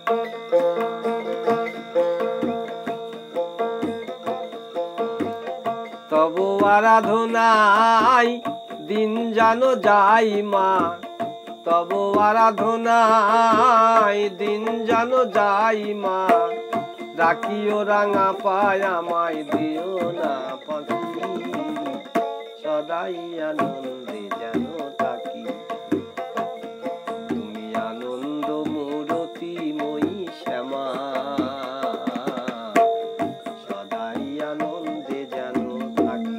তব আরাধনায় দিন যেন যাই মা, তব আরাধনায় দিন যেন যাই মা, রাখিও রাঙা পায় আমায় দিও না পাখি, সদাই আনন্দে যেন থাকি। তুমি আনন্দ মূরতি মই শ্যামা, সদাই আনন্দে যেন থাকি।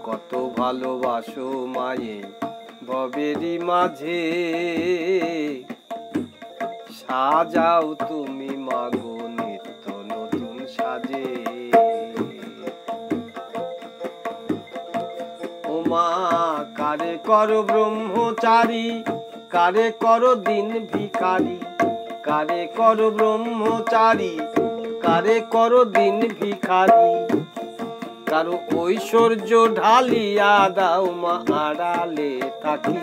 কত ভালোবাসো মায়ে ভবেরই মাঝে, সাজাও তুমি মাগো নিত্য নতুন সাজে। ও মা কারে করো ব্রহ্মচারী, কারে করো দিন ভিখারি, কারে করো ব্রহ্মচারী, কারে করো দিন ভিখারি। কারো ঐশ্বর্য ঢালিয়া দাও মা আড়ালে থাকি,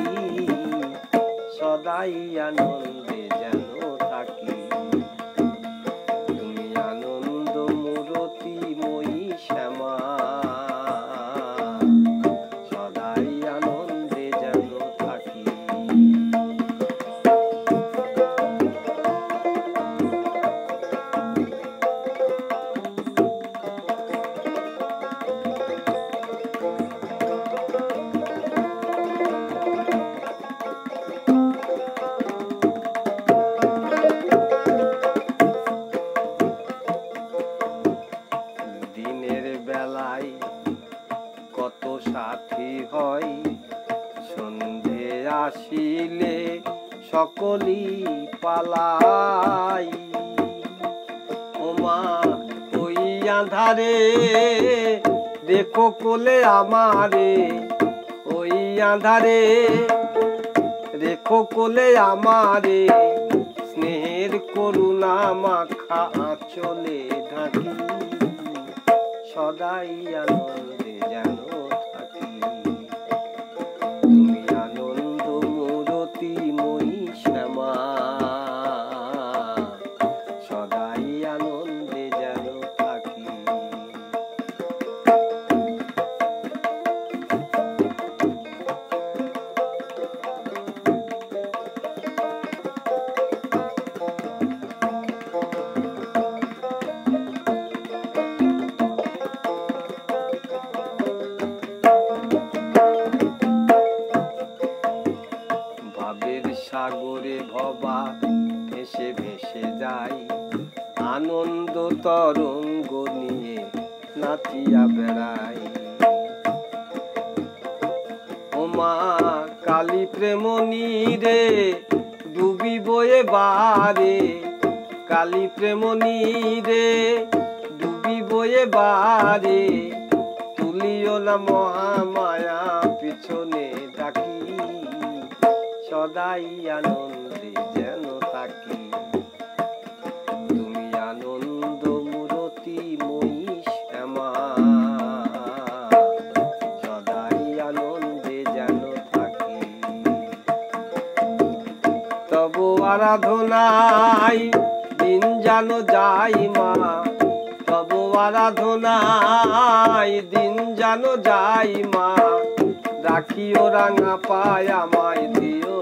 সদাই আনন্দে যেন থাকি। তুমি আনন্দ মূরতি মই শ্যামা, সদাই আনন্দে যেন থাকি। কত সাথী হয় সন্ধে আসিলে সকলি পালাই। ও মা ওই আঁধারে দেখো কোলে আমারে, ওই আঁধারে রেখো কোলে আমারে, স্নেহের করুণা মাখা আঁচলে ঢাকি, সদাই আনন্দে যেন থাকি। তুমি আনন্দ মূরতি মই শ্যামা, সদাই আনন্দে যেন থাকি। সাগরে ভবা ভেসে ভেসে যাই, আনন্দ তরঙ্গ নিয়ে নাচিয়া বেড়াই। ও মা কালী প্রেমনি রে ডুবিব এবারে, কালী প্রেমনি রে ডুবিব এবারে, তুলিও না মহামায়া পিছনে ডাকি, সদাই আনন্দে যেন থাকি। তুমি আনন্দ মূরতি মই শ্যামা, সদাই আনন্দে যেন থাকি। তব আরাধনায় দিন যেন যাই মা, তব আরাধনায় দিন যেন যাই মা, রাখিও রাঙা পায় আমায় দিও